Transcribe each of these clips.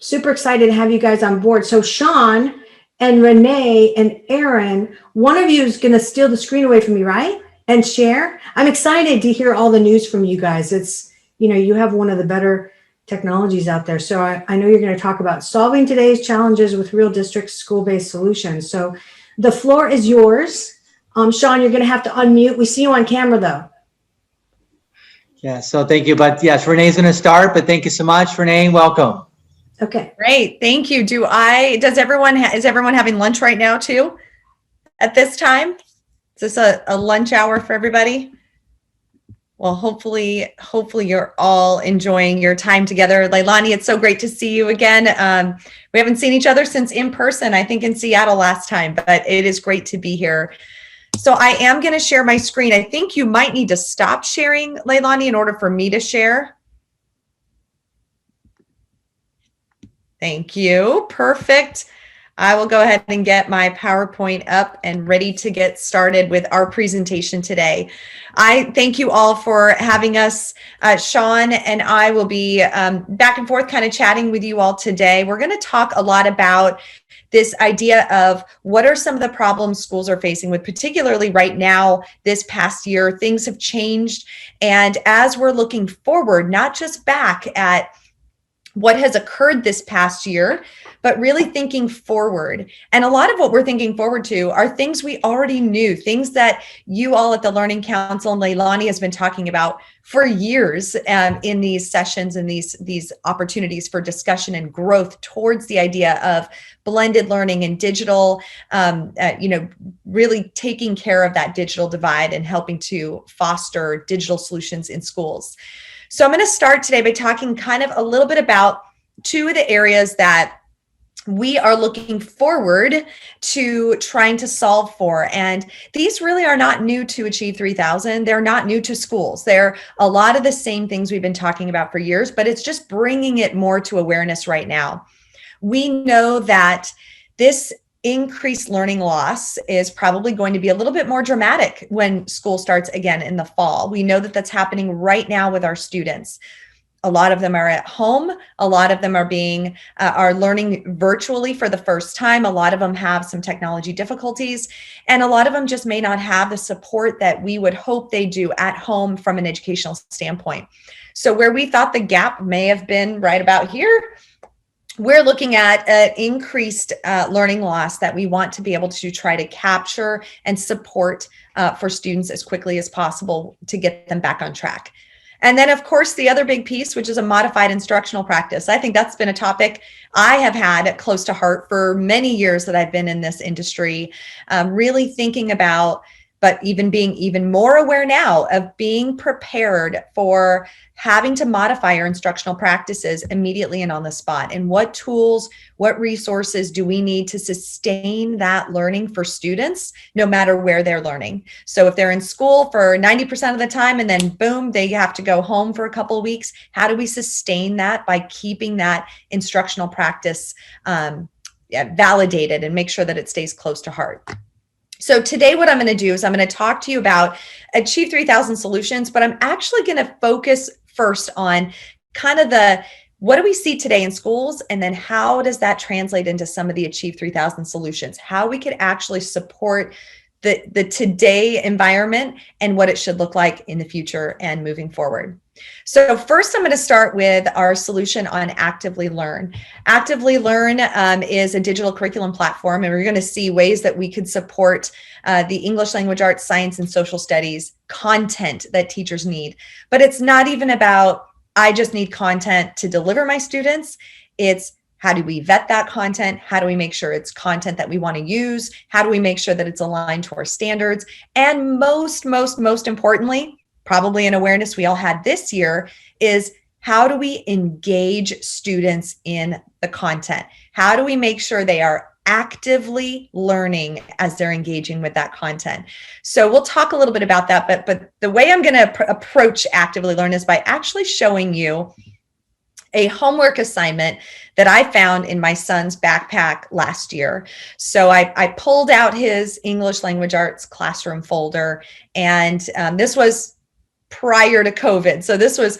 Super excited to have you guys on board. So Shawn and Renee and Aaron, one of you is going to steal the screen away from me, right? And share. I'm excited to hear all the news from you guys. It's, you have one of the better technologies out there. So I know you're going to talk about solving today's challenges with real district school-based solutions. So the floor is yours. Shawn, you're going to have to unmute. We see you on camera though. Yeah, so thank you. But yes, Renee's going to start, but thank you so much, Renee. Welcome. Okay. Great. Thank you. Is everyone having lunch right now too at this time? Is this a lunch hour for everybody? Well, hopefully you're all enjoying your time together. Leilani, it's so great to see you again. We haven't seen each other since in person, I think in Seattle last time, but it is great to be here. So I am going to share my screen. I think you might need to stop sharing, Leilani, in order for me to share. Thank you. Perfect. I will go ahead and get my PowerPoint up and ready to get started with our presentation today. I thank you all for having us. Shawn and I will be back and forth kind of chatting with you all today. We're going to talk a lot about this idea of what are some of the problems schools are facing with, particularly right now, this past year, things have changed. And as we're looking forward, not just back at what has occurred this past year, but really thinking forward. And a lot of what we're thinking forward to are things we already knew, things that you all at the Learning Council and Leilani has been talking about for years in these sessions and these opportunities for discussion and growth towards the idea of blended learning and digital, really taking care of that digital divide and helping to foster digital solutions in schools. So I'm going to start today by talking kind of a little bit about two of the areas that we are looking forward to trying to solve for. And these really are not new to Achieve 3000. They're not new to schools. They're a lot of the same things we've been talking about for years, but it's just bringing it more to awareness right now. We know that this increased learning loss is probably going to be a little bit more dramatic when school starts again in the fall. We know that that's happening right now with our students. A lot of them are at home. A lot of them are learning virtually for the first time. A lot of them have some technology difficulties, and a lot of them just may not have the support that we would hope they do at home from an educational standpoint. So where we thought the gap may have been right about here, we're looking at an increased learning loss that we want to be able to try to capture and support for students as quickly as possible to get them back on track. And then, of course, the other big piece, which is a modified instructional practice. I think that's been a topic I have had close to heart for many years that I've been in this industry, really thinking about, but even being even more aware now of being prepared for having to modify our instructional practices immediately and on the spot. And what tools, what resources do we need to sustain that learning for students, no matter where they're learning? So if they're in school for 90% of the time and then boom, they have to go home for a couple of weeks, how do we sustain that by keeping that instructional practice validated and make sure that it stays close to heart? So today what I'm going to do is I'm going to talk to you about Achieve 3000 solutions, but I'm actually going to focus first on kind of what do we see today in schools, and then how does that translate into some of the Achieve 3000 solutions, how we could actually support the today environment and what it should look like in the future and moving forward. So first, I'm going to start with our solution on Actively Learn. Actively Learn is a digital curriculum platform, and we're going to see ways that we could support the English language arts, science, and social studies content that teachers need. But it's not even about, I just need content to deliver my students. It's how do we vet that content? How do we make sure it's content that we want to use? How do we make sure that it's aligned to our standards? And most importantly, probably an awareness we all had this year, is how do we engage students in the content? How do we make sure they are actively learning as they're engaging with that content? So we'll talk a little bit about that, but the way I'm going to approach Actively Learn is by actually showing you a homework assignment that I found in my son's backpack last year. So I pulled out his English language arts classroom folder, and this was prior to COVID. So this was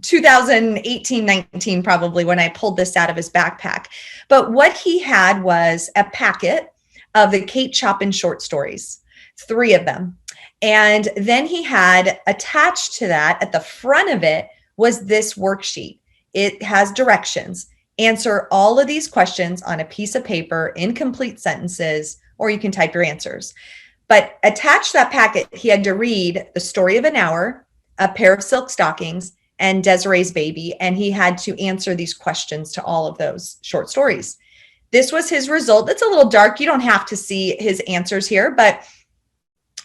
2018, 19, probably, when I pulled this out of his backpack. But what he had was a packet of the Kate Chopin short stories, 3 of them. And then he had attached to that, at the front of it, was this worksheet. It has directions. Answer all of these questions on a piece of paper in complete sentences, or you can type your answers. But attached to that packet, he had to read The Story of an Hour, A Pair of Silk Stockings, and Desiree's Baby. And he had to answer these questions to all of those short stories. This was his result. It's a little dark. You don't have to see his answers here, but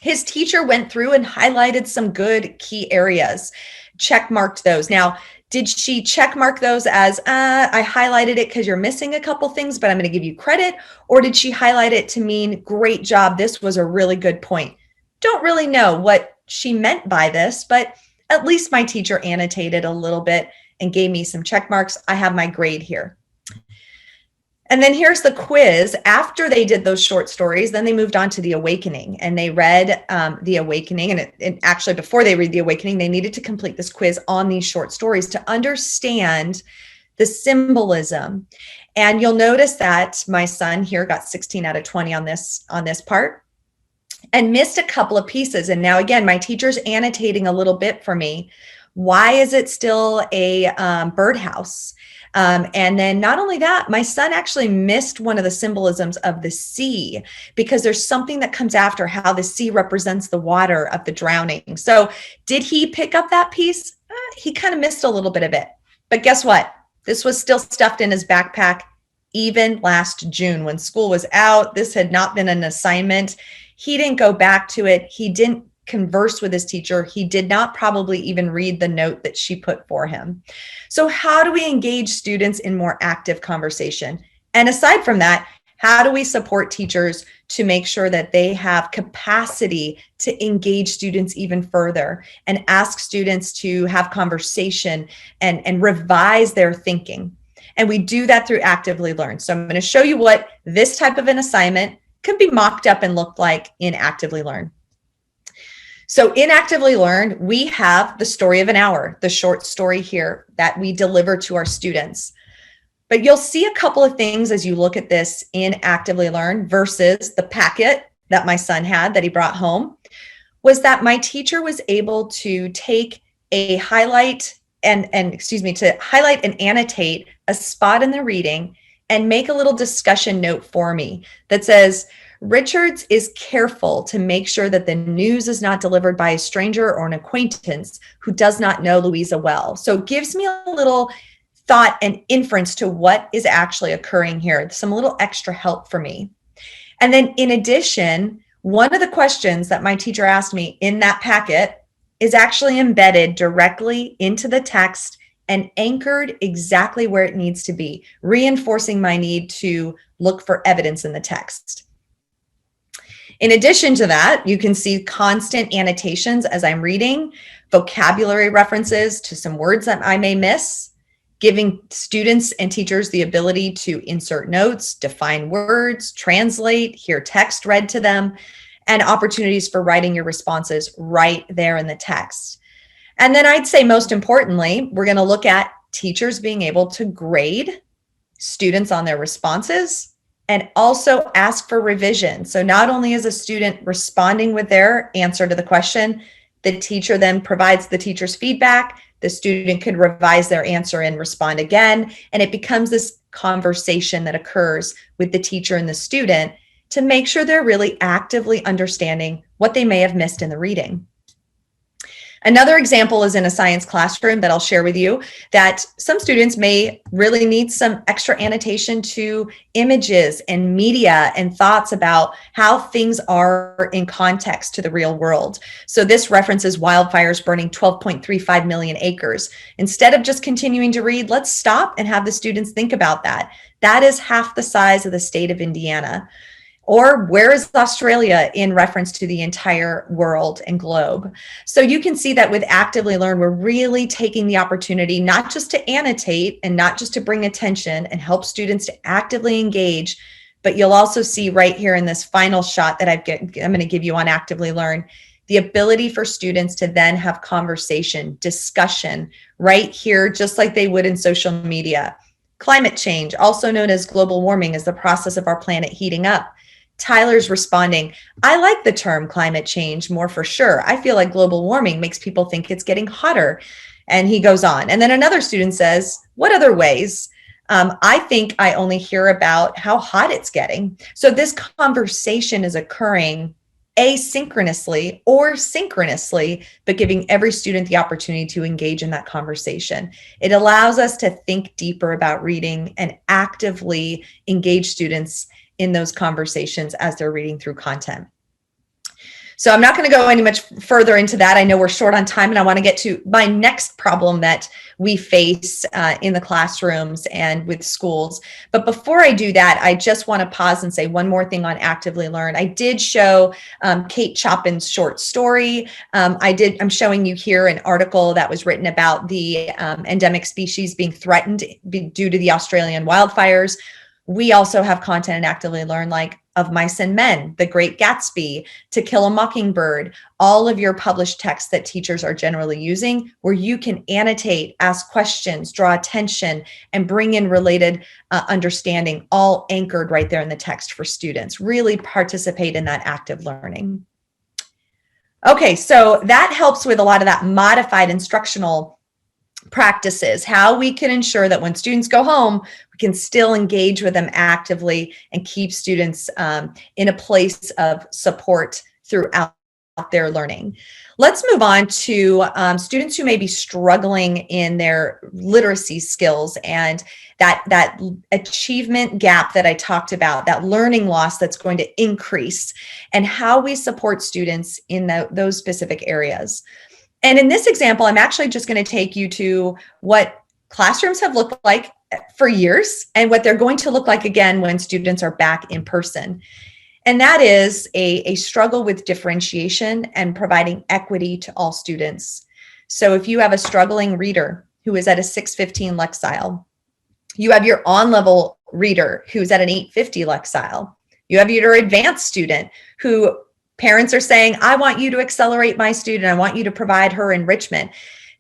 his teacher went through and highlighted some good key areas, check marked those. Now, did she check mark those as, I highlighted it because you're missing a couple things, but I'm going to give you credit? Or did she highlight it to mean, great job, this was a really good point? Don't really know what she meant by this, but at least my teacher annotated a little bit and gave me some check marks. I have my grade here. And then here's the quiz. After they did those short stories, then they moved on to The Awakening, and they read The Awakening. And actually, before they read The Awakening, they needed to complete this quiz on these short stories to understand the symbolism. And you'll notice that my son here got 16 out of 20 on this part and missed a couple of pieces. And now, again, my teacher's annotating a little bit for me. Why is it still a birdhouse? And then not only that, my son actually missed one of the symbolisms of the sea, because there's something that comes after how the sea represents the water of the drowning. So did he pick up that piece? He kind of missed a little bit of it. But guess what? This was still stuffed in his backpack even last June when school was out. This had not been an assignment. He didn't go back to it. He didn't converse with his teacher. He did not probably even read the note that she put for him. So how do we engage students in more active conversation? And aside from that, how do we support teachers to make sure that they have capacity to engage students even further and ask students to have conversation and revise their thinking? And we do that through Actively Learn. So I'm going to show you what this type of an assignment could be mocked up and look like in Actively Learn. So in Actively Learn, we have The Story of an Hour, the short story here that we deliver to our students. But you'll see a couple of things as you look at this in Actively Learn versus the packet that my son had that he brought home, was that my teacher was able to take a highlight to highlight and annotate a spot in the reading and make a little discussion note for me that says, Richards is careful to make sure that the news is not delivered by a stranger or an acquaintance who does not know Louisa well. So it gives me a little thought and inference to what is actually occurring here, some little extra help for me. And then in addition, one of the questions that my teacher asked me in that packet is actually embedded directly into the text and anchored exactly where it needs to be, reinforcing my need to look for evidence in the text. In addition to that, you can see constant annotations as I'm reading, vocabulary references to some words that I may miss, giving students and teachers the ability to insert notes, define words, translate, hear text read to them, and opportunities for writing your responses right there in the text. And then I'd say most importantly, we're going to look at teachers being able to grade students on their responses and also ask for revision. So not only is a student responding with their answer to the question, the teacher then provides the teacher's feedback, the student could revise their answer and respond again, and it becomes this conversation that occurs with the teacher and the student to make sure they're really actively understanding what they may have missed in the reading. Another example is in a science classroom that I'll share with you, that some students may really need some extra annotation to images and media and thoughts about how things are in context to the real world. So this references wildfires burning 12.35 million acres. Instead of just continuing to read, let's stop and have the students think about that. That is half the size of the state of Indiana. Or where is Australia in reference to the entire world and globe? So you can see that with Actively Learn, we're really taking the opportunity not just to annotate and not just to bring attention and help students to actively engage, but you'll also see right here in this final shot that I'm going to give you on Actively Learn, the ability for students to then have conversation, discussion right here, just like they would in social media. Climate change, also known as global warming, is the process of our planet heating up. Tyler's responding, I like the term climate change more for sure. I feel like global warming makes people think it's getting hotter. And he goes on. And then another student says, what other ways? I think I only hear about how hot it's getting. So this conversation is occurring asynchronously or synchronously, but giving every student the opportunity to engage in that conversation. It allows us to think deeper about reading and actively engage students in those conversations as they're reading through content. So I'm not going to go any much further into that. I know we're short on time, and I want to get to my next problem that we face in the classrooms and with schools. But before I do that, I just want to pause and say one more thing on Actively Learn. I did show Kate Chopin's short story. I'm showing you here an article that was written about the endemic species being threatened due to the Australian wildfires. We also have content in Actively Learn, like Of Mice and Men, The Great Gatsby, To Kill a Mockingbird, all of your published texts that teachers are generally using, where you can annotate, ask questions, draw attention, and bring in related understanding, all anchored right there in the text for students. Really participate in that active learning. Okay, so that helps with a lot of that modified instructional practices, how we can ensure that when students go home, we can still engage with them actively and keep students in a place of support throughout their learning. Let's move on to students who may be struggling in their literacy skills and that achievement gap that I talked about, that learning loss that's going to increase, and how we support students in those specific areas. And in this example, I'm actually just going to take you to what classrooms have looked like for years and what they're going to look like again when students are back in person. And that is a struggle with differentiation and providing equity to all students. So if you have a struggling reader who is at a 615 Lexile, you have your on-level reader who's at an 850 Lexile, you have your advanced student who parents are saying, I want you to accelerate my student. I want you to provide her enrichment.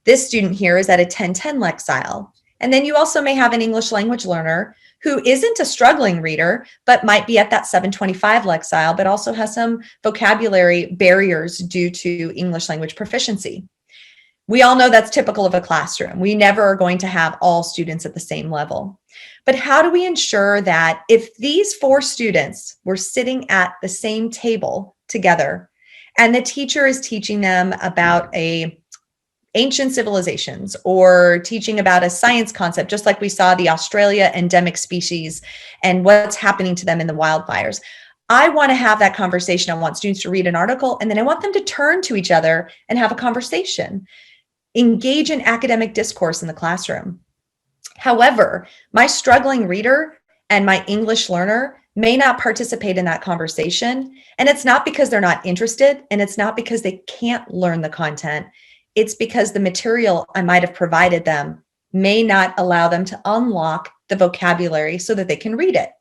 This student here is at a 1010 Lexile. And then you also may have an English language learner who isn't a struggling reader, but might be at that 725 Lexile, but also has some vocabulary barriers due to English language proficiency. We all know that's typical of a classroom. We never are going to have all students at the same level. But how do we ensure that if these 4 students were sitting at the same table together and the teacher is teaching them about ancient civilizations or teaching about a science concept, just like we saw the Australia endemic species and what's happening to them in the wildfires, I want to have that conversation. I want students to read an article, and then I want them to turn to each other and have a conversation. Engage in academic discourse in the classroom. However, my struggling reader and my English learner may not participate in that conversation. And it's not because they're not interested, and it's not because they can't learn the content. It's because the material I might have provided them may not allow them to unlock the vocabulary so that they can read it.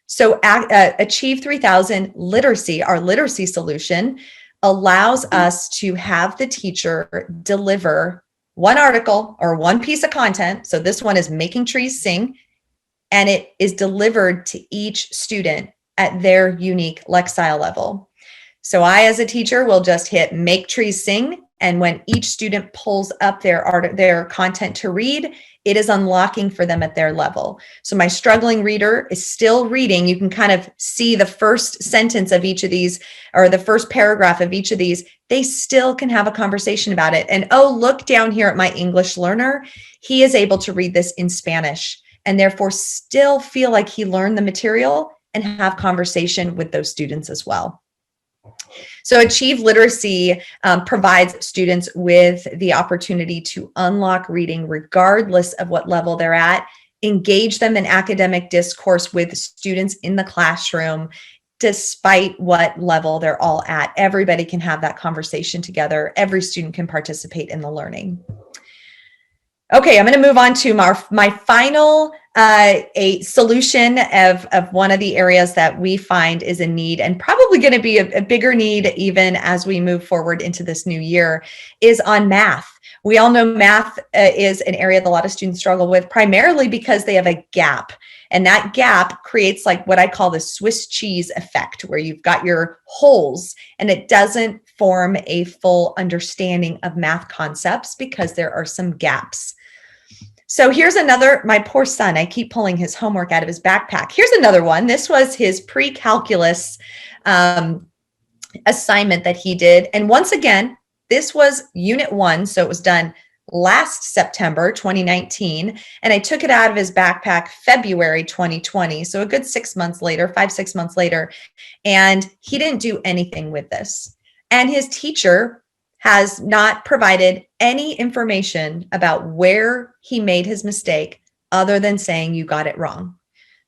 So Achieve 3000 Literacy, our literacy solution, allows us to have the teacher deliver one article or one piece of content. So this one is Making Trees Sing, and it is delivered to each student at their unique Lexile level. So I, as a teacher, will just hit Make Trees Sing, and when each student pulls up their content to read, it is unlocking for them at their level. So my struggling reader is still reading. You can kind of see the first sentence of each of these, or the first paragraph of each of these. They still can have a conversation about it. And oh, look down here at my English learner. He is able to read this in Spanish and therefore still feel like he learned the material and have conversation with those students as well. So Achieve Literacy provides students with the opportunity to unlock reading regardless of what level they're at, engage them in academic discourse with students in the classroom, despite what level they're all at. Everybody can have that conversation together. Every student can participate in the learning. Okay, I'm going to move on to my final a solution of one of the areas that we find is a need, and probably going to be a bigger need even as we move forward into this new year, is on math. We all know math is an area that a lot of students struggle with, primarily because they have a gap. And that gap creates like what I call the Swiss cheese effect, where you've got your holes and it doesn't form a full understanding of math concepts because there are some gaps. So here's another, my poor son, I keep pulling his homework out of his backpack. Here's another one. This was his pre-calculus assignment that he did. And once again, this was unit 1. So it was done last September 2019. And I took it out of his backpack February 2020. So a good 6 months later, 5-6 months later. And he didn't do anything with this. And his teacher has not provided any information about where he made his mistake other than saying you got it wrong.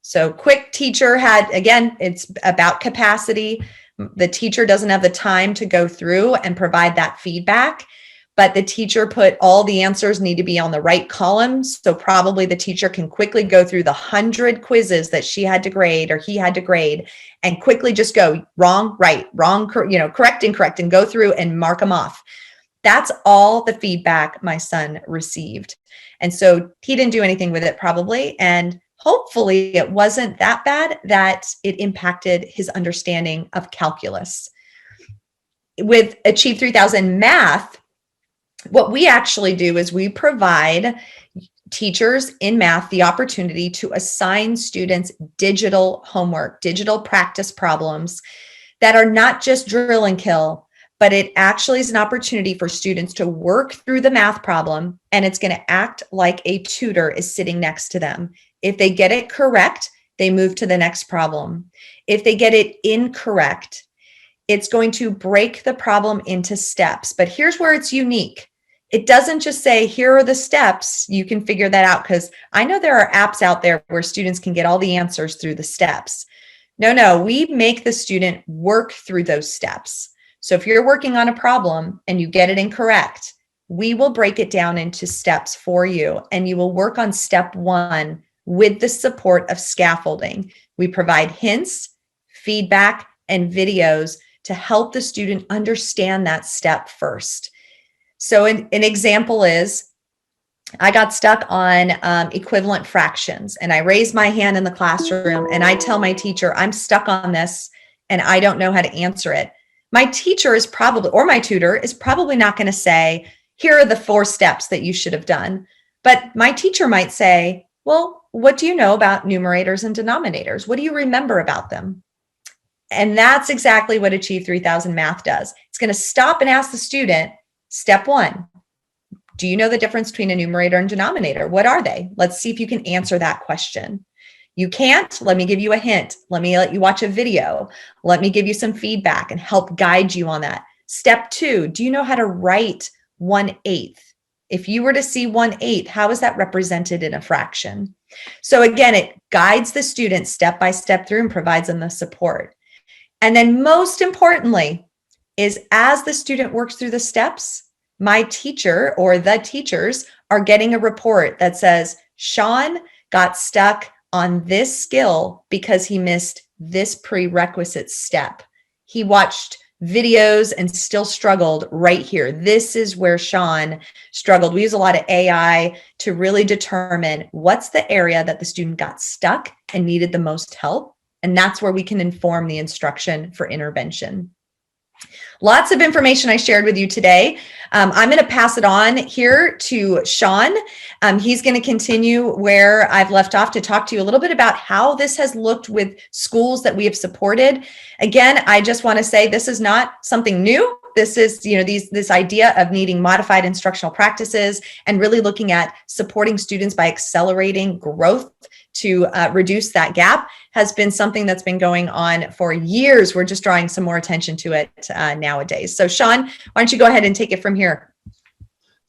So quick teacher had, again, it's about capacity. The teacher doesn't have the time to go through and provide that feedback, but the teacher put all the answers need to be on the right columns. So probably the teacher can quickly go through the 100 quizzes that she had to grade or he had to grade and quickly just go wrong, right, wrong, correct, incorrect, and go through and mark them off. That's all the feedback my son received. And so he didn't do anything with it probably. And hopefully it wasn't that bad that it impacted his understanding of calculus. With Achieve 3000 Math, what we actually do is we provide teachers in math the opportunity to assign students digital homework, digital practice problems that are not just drill and kill, but it actually is an opportunity for students to work through the math problem, and it's going to act like a tutor is sitting next to them. If they get it correct, they move to the next problem. If they get it incorrect, it's going to break the problem into steps. But here's where it's unique. It doesn't just say, here are the steps, you can figure that out, because I know there are apps out there where students can get all the answers through the steps. No, we make the student work through those steps. So if you're working on a problem and you get it incorrect, we will break it down into steps for you, and you will work on step 1 with the support of scaffolding. We provide hints, feedback, and videos to help the student understand that step first. So an example is, I got stuck on equivalent fractions, and I raise my hand in the classroom and I tell my teacher, I'm stuck on this and I don't know how to answer it. My teacher is probably, or my tutor is probably not going to say, here are the 4 steps that you should have done. But my teacher might say, well, what do you know about numerators and denominators? What do you remember about them? And that's exactly what Achieve 3000 Math does. It's going to stop and ask the student, step 1, do you know the difference between a numerator and denominator? What are they? Let's see if you can answer that question. You can't? Let me give you a hint. Let you watch a video. Let me give you some feedback and help guide you on that. Step 2, do you know how to write 1/8? If you were to see 1/8, how is that represented in a fraction? So again, it guides the student step by step through and provides them the support. And then most importantly is, as the student works through the steps, my teacher or the teachers are getting a report that says, Shawn got stuck on this skill because he missed this prerequisite step. He watched videos and still struggled right here. This is where Shawn struggled. We use a lot of AI to really determine what's the area that the student got stuck and needed the most help. And that's where we can inform the instruction for intervention. Lots of information I shared with you today. I'm going to pass it on here to Shawn. He's going to continue where I've left off to talk to you a little bit about how this has looked with schools that we have supported. Again, I just want to say this is not something new. This is, this idea of needing modified instructional practices and really looking at supporting students by accelerating growth to reduce that gap has been something that's been going on for years. We're just drawing some more attention to it nowadays. So Shawn, why don't you go ahead and take it from here?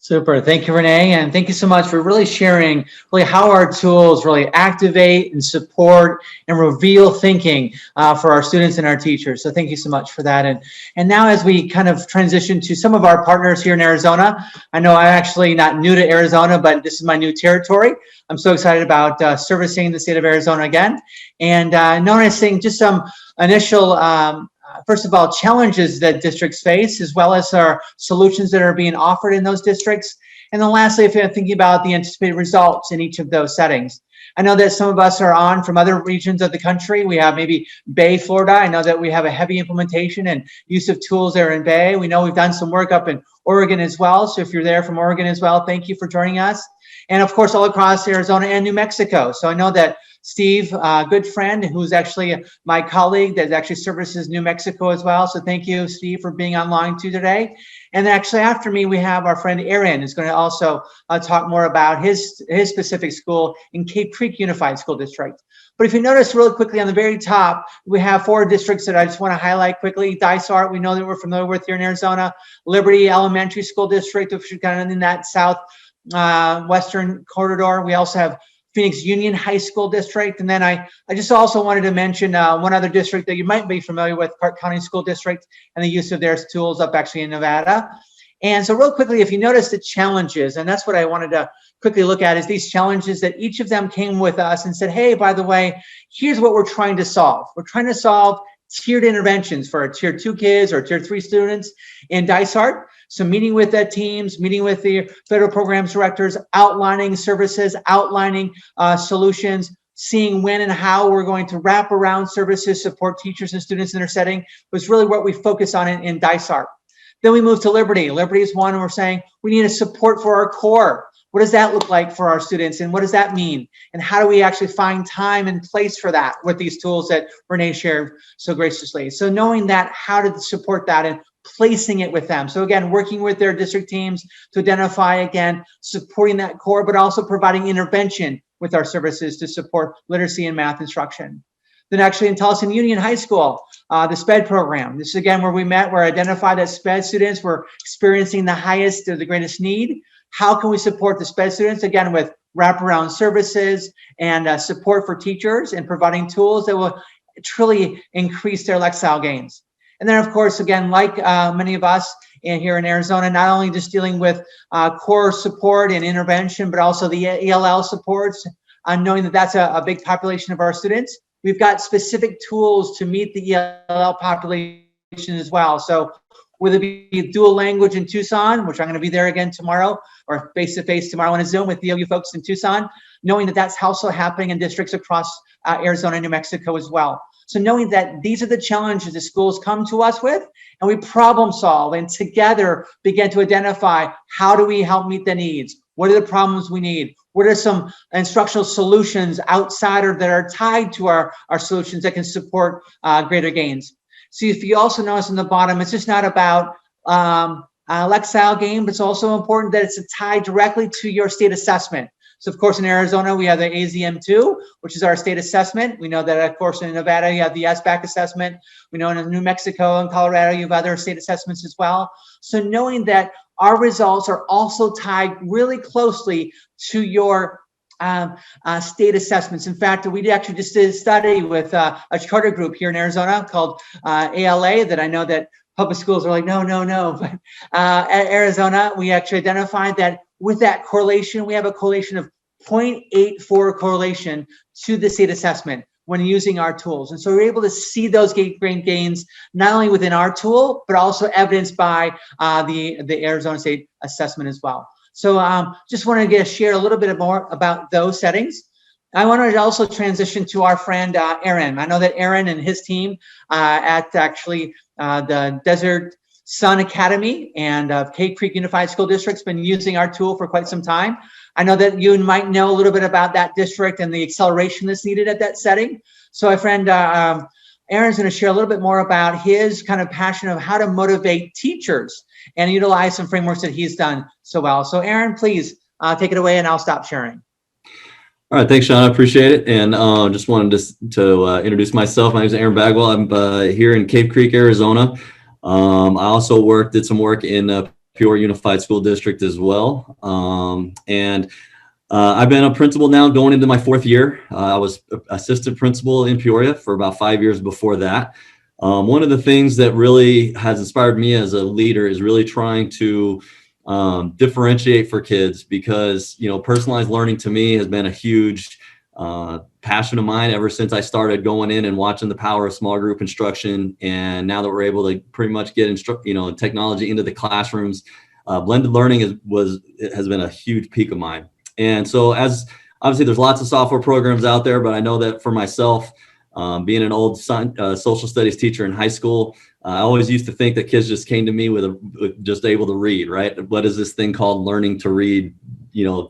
Super. Thank you, Renee. And thank you so much for really sharing really how our tools really activate and support and reveal thinking for our students and our teachers. So thank you so much for that. And now as we kind of transition to some of our partners here in Arizona, I know I'm actually not new to Arizona, but this is my new territory. I'm so excited about servicing the state of Arizona again. And noticing just some initial first of all, challenges that districts face, as well as our solutions that are being offered in those districts. And then lastly, if you're thinking about the anticipated results in each of those settings. I know that some of us are on from other regions of the country. We have maybe Bay, Florida. I know that we have a heavy implementation and use of tools there in Bay. We know we've done some work up in Oregon as well. So if you're there from Oregon as well, thank you for joining us. And of course, all across Arizona and New Mexico. So I know that Steve, a good friend who's actually my colleague that actually services New Mexico as well. So thank you, Steve, for being online too today. And actually after me, we have our friend Aaron who's going to also talk more about his specific school in Cape Creek Unified School District. But if you notice really quickly on the very top, we have 4 districts that I just want to highlight quickly. Dysart, we know that we're familiar with here in Arizona. Liberty Elementary School District, which is kind of in that western corridor. We also have Phoenix Union High School District. And then I just also wanted to mention one other district that you might be familiar with, Park County School District, and the use of their tools up actually in Nevada. And so real quickly, if you notice the challenges, and that's what I wanted to quickly look at, is these challenges that each of them came with us and said, hey, by the way, here's what we're trying to solve. We're trying to solve tiered interventions for our tier 2 kids or tier 3 students in Dysart. So meeting with the teams, meeting with the federal programs directors, outlining services, outlining solutions, seeing when and how we're going to wrap around services, support teachers and students in their setting was really what we focus on in Dysart. Then we move to Liberty. Liberty is one, and we're saying we need a support for our core. What does that look like for our students, and what does that mean? And how do we actually find time and place for that with these tools that Renee shared so graciously? So knowing that, how to support that and placing it with them. So again, working with their district teams to identify, again, supporting that core, but also providing intervention with our services to support literacy and math instruction. Then actually in Towson Union High School, the SPED program. This is again where we met, where identified that SPED students were experiencing the highest or the greatest need. How can we support the SPED students? Again, with wraparound services and support for teachers and providing tools that will truly increase their Lexile gains. And then, of course, again, like many of us here in Arizona, not only just dealing with core support and intervention, but also the ELL supports, knowing that that's a big population of our students. We've got specific tools to meet the ELL population as well. So whether it be dual language in Tucson, which I'm going to be there again tomorrow, or face-to-face tomorrow on a Zoom with you folks in Tucson, knowing that that's also happening in districts across Arizona and New Mexico as well. So knowing that these are the challenges the schools come to us with, and we problem solve and together begin to identify how do we help meet the needs? What are the problems we need? What are some instructional solutions outside or that are tied to our solutions that can support greater gains? So if you also notice on the bottom, it's just not about Lexile gain, but it's also important that it's tied directly to your state assessment. So of course in Arizona, we have the AZM2, which is our state assessment. We know that of course in Nevada, you have the SBAC assessment. We know in New Mexico and Colorado, you have other state assessments as well. So knowing that our results are also tied really closely to your state assessments. In fact, we actually just did a study with a charter group here in Arizona called ALA that I know that public schools are like, no. But at Arizona, we actually identified that with that correlation, we have a correlation of 0.84 correlation to the state assessment when using our tools. And so we're able to see those gains not only within our tool, but also evidenced by the Arizona State Assessment as well. So just wanted to share a little bit more about those settings. I wanted to also transition to our friend Aaron. I know that Aaron and his team at actually the Desert Sun Academy and Cape Creek Unified School District's been using our tool for quite some time. I know that you might know a little bit about that district and the acceleration that's needed at that setting. So my friend Aaron's going to share a little bit more about his kind of passion of how to motivate teachers and utilize some frameworks that he's done so well. So Aaron, please take it away and I'll stop sharing. All right, thanks, Shawn. I appreciate it. And just wanted to introduce myself. My name is Aaron Bagwell. I'm here in Cape Creek, Arizona. I also did some work in Peoria Unified School District as well. I've been a principal now going into my 4th year. I was assistant principal in Peoria for about 5 years before that. One of the things that really has inspired me as a leader is really trying to differentiate for kids, because, you know, personalized learning to me has been a huge passion of mine ever since I started going in and watching the power of small group instruction. And now that we're able to pretty much get technology into the classrooms, blended learning has been a huge peak of mine. And so, as obviously there's lots of software programs out there, but I know that for myself, being an old social studies teacher in high school, I always used to think that kids just came to me with just able to read, right? What is this thing called learning to read,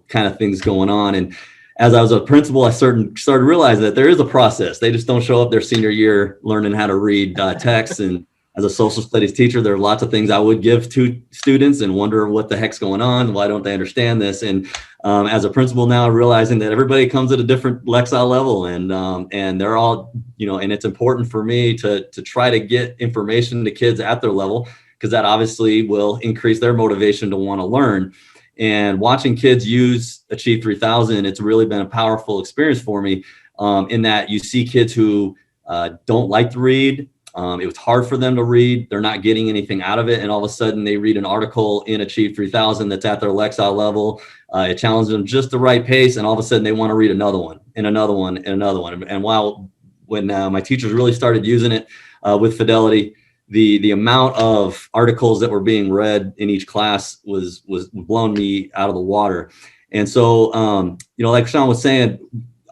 kind of things going on. And as I was a principal, I started realizing that there is a process. They just don't show up their senior year learning how to read text. And as a social studies teacher, there are lots of things I would give to students and wonder what the heck's going on. Why don't they understand this? And as a principal now, realizing that everybody comes at a different Lexile level, and they're all, and it's important for me to try to get information to kids at their level, because that obviously will increase their motivation to want to learn. And watching kids use Achieve 3000, it's really been a powerful experience for me, in that you see kids who don't like to read. It was hard for them to read. They're not getting anything out of it. And all of a sudden they read an article in Achieve 3000 that's at their Lexile level. It challenges them just the right pace. And all of a sudden they want to read another one and another one and another one. And when my teachers really started using it with fidelity, the amount of articles that were being read in each class was blowing me out of the water. And so, like Shawn was saying,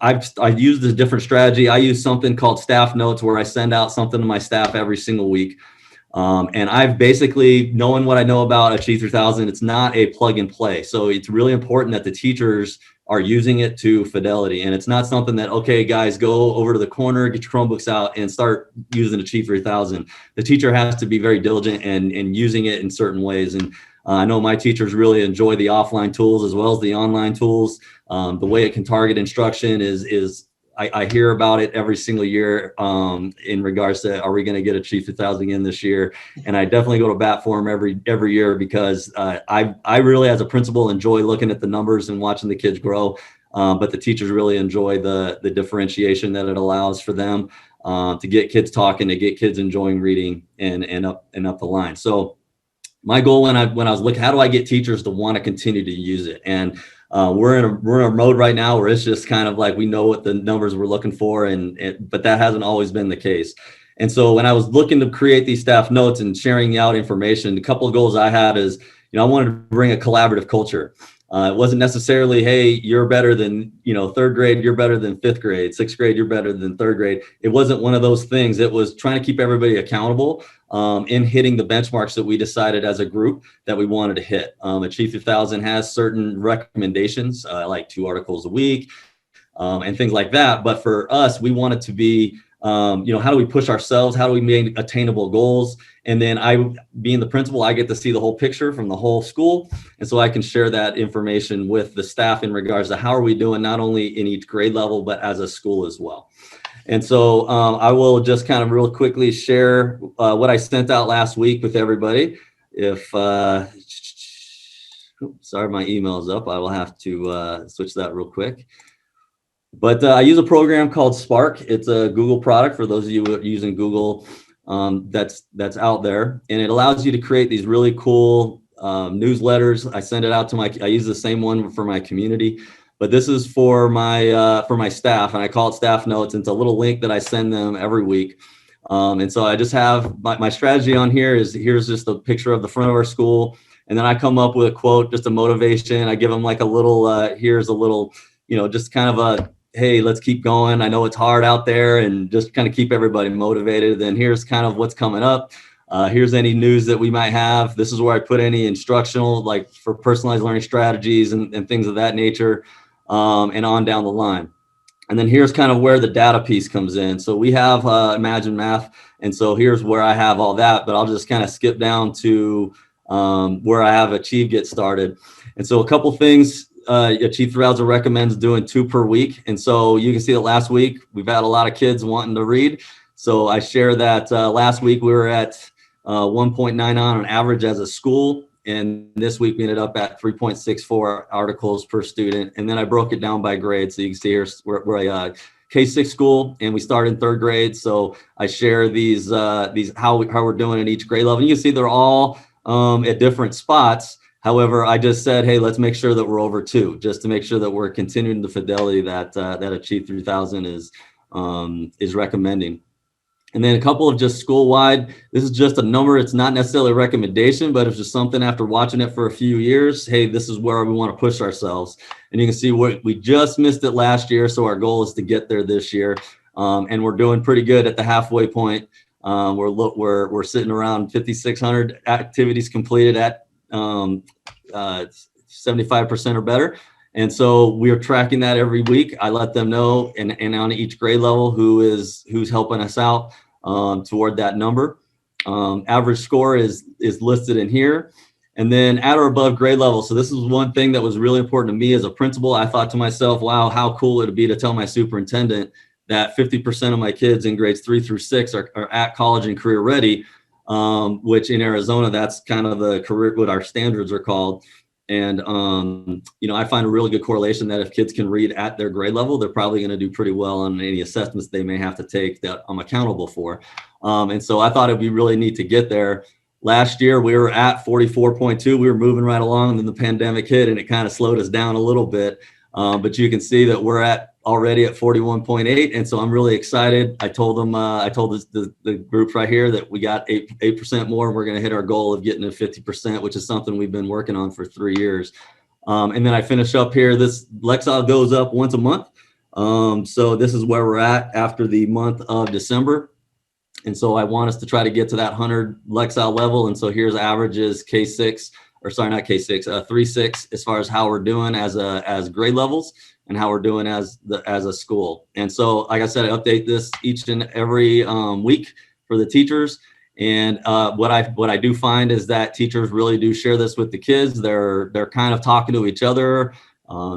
I've used a different strategy. I use something called staff notes, where I send out something to my staff every single week. And I've basically, knowing what I know about Achieve 3000, it's not a plug and play. So it's really important that the teachers are using it to fidelity. And it's not something that, okay, guys, go over to the corner, get your Chromebooks out and start using Achieve 3000. The teacher has to be very diligent and using it in certain ways. And I know my teachers really enjoy the offline tools as well as the online tools. The way it can target instruction is I hear about it every single year in regards to, are we going to get Achieve 3000 again this year? And I definitely go to bat for them every year, because I really, as a principal, enjoy looking at the numbers and watching the kids grow. But the teachers really enjoy the differentiation that it allows for them to get kids talking, to get kids enjoying reading and up the line. So my goal when I was looking, how do I get teachers to want to continue to use it? And we're in a mode right now where it's just kind of like, we know what the numbers we're looking for, but that hasn't always been the case. And so when I was looking to create these staff notes and sharing out information, a couple of goals I had is, I wanted to bring a collaborative culture. It wasn't necessarily, hey, you're better than, 3rd grade, you're better than 5th grade, 6th grade, you're better than 3rd grade. It wasn't one of those things. It was trying to keep everybody accountable in hitting the benchmarks that we decided as a group that we wanted to hit. Achieve 3000 has certain recommendations, like 2 articles a week and things like that. But for us, we wanted to be, how do we push ourselves? How do we make attainable goals? And then being the principal, I get to see the whole picture from the whole school. And so I can share that information with the staff in regards to how are we doing, not only in each grade level, but as a school as well. And so I will just kind of real quickly share what I sent out last week with everybody. Sorry, my email is up. I will have to switch that real quick. But I use a program called Spark. It's a Google product for those of you who are using Google that's out there. And it allows you to create these really cool newsletters. I send it out to I use the same one for my community, but this is for my staff, and I call it staff notes. And it's a little link that I send them every week. And so I just have my strategy on here is, here's just a picture of the front of our school. And then I come up with a quote, just a motivation. I give them like a little, here's a little, just kind of a, hey, let's keep going. I know it's hard out there, and just kind of keep everybody motivated. Then here's kind of what's coming up. Here's any news that we might have. This is where I put any instructional, like for personalized learning strategies and things of that nature, and on down the line. And then here's kind of where the data piece comes in. So we have Imagine Math. And so here's where I have all that, but I'll just kind of skip down to where I have Achieve Get Started. And so a couple things. Achieve 3000 recommends doing 2 per week. And so you can see that last week we've had a lot of kids wanting to read. So I share that last week we were at 1.9 on average as a school. And this week we ended up at 3.64 articles per student. And then I broke it down by grade. So you can see here, we're a K-6 school, and we start in 3rd grade. So I share these how we're doing in each grade level. And you can see they're all at different spots. However, I just said, hey, let's make sure that we're over 2, just to make sure that we're continuing the fidelity that that Achieve 3000 is recommending. And then a couple of just school-wide, this is just a number. It's not necessarily a recommendation, but it's just something after watching it for a few years. Hey, this is where we want to push ourselves. And you can see we just missed it last year. So our goal is to get there this year. And we're doing pretty good at the halfway point. We're sitting around 5,600 activities completed at 75% or better. And so we are tracking that every week. I let them know, and on each grade level who's helping us out toward that number. Average score is listed in here. And then at or above grade level. So this is one thing that was really important to me as a principal. I thought to myself, wow, how cool it would be to tell my superintendent that 50% of my kids in grades 3 through 6 are at college and career ready, which in Arizona, that's kind of the career, what our standards are called. And, I find a really good correlation that if kids can read at their grade level, they're probably going to do pretty well on any assessments they may have to take that I'm accountable for. And so I thought it'd be really neat to get there. Last year, we were at 44.2. We were moving right along, and then the pandemic hit and it kind of slowed us down a little bit. But you can see that we're already at 41.8. And so I'm really excited. I told them, the groups right here that we got 8% more, and we're going to hit our goal of getting to 50%, which is something we've been working on for 3 years. And then I finish up here. This Lexile goes up once a month. So this is where we're at after the month of December. And so I want us to try to get to that 100 Lexile level. And so here's averages K6, or sorry, not K6, 3-6, as far as how we're doing as grade levels and how we're doing as a school. And so, like I said, I update this each and every week for the teachers. And what I do find is that teachers really do share this with the kids. They're kind of talking to each other.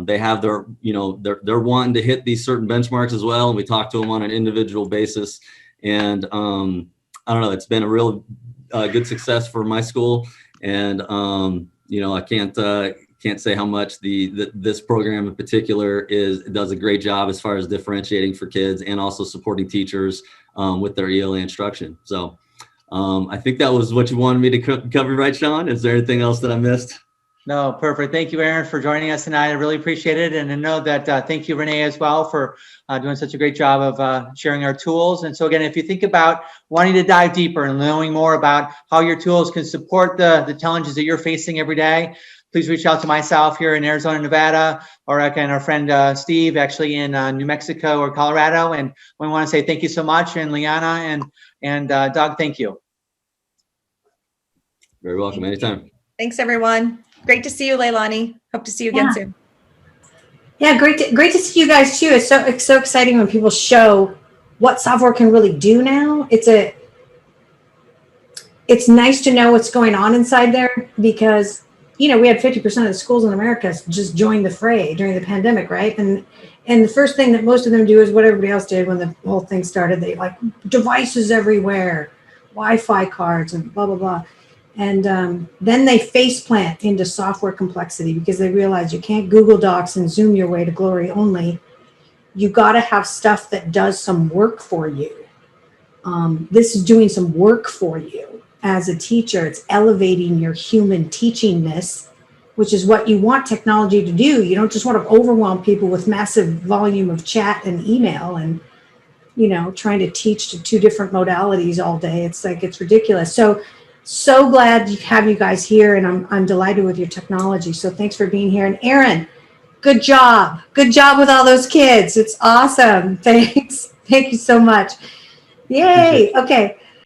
They have their, they're wanting to hit these certain benchmarks as well. And we talk to them on an individual basis. And I don't know, it's been a real good success for my school. And, I can't say how much this program in particular does a great job as far as differentiating for kids and also supporting teachers with their ELA instruction. So I think that was what you wanted me to cover, right, Shawn? Is there anything else that I missed? No, perfect. Thank you, Aaron, for joining us tonight. I really appreciate it. And I know that thank you, Renee, as well, for doing such a great job of sharing our tools. And so again, if you think about wanting to dive deeper and knowing more about how your tools can support the challenges that you're facing every day, please reach out to myself here in Arizona, Nevada, or again, our friend Steve, actually in New Mexico or Colorado. And we want to say thank you so much. And Liana and Doug, thank you. Very welcome. Anytime. Thanks, everyone. Great to see you, Leilani. Hope to see you again soon. Yeah, great to see you guys too. It's so exciting when people show what software can really do now. It's nice to know what's going on inside there, because we had 50% of the schools in America just join the fray during the pandemic, right? And the first thing that most of them do is what everybody else did when the whole thing started. They like devices everywhere, Wi-Fi cards and blah, blah, blah. And then they face plant into software complexity because they realize you can't Google Docs and Zoom your way to glory only. You got to have stuff that does some work for you. This is doing some work for you as a teacher. It's elevating your human teachingness, which is what you want technology to do. You don't just want to overwhelm people with massive volume of chat and email and, trying to teach to 2 different modalities all day. It's ridiculous. So glad to have you guys here, and I'm delighted with your technology. So thanks for being here. And Aaron, good job with all those kids. It's awesome. Thanks. Thank you so much. Yay. Okay.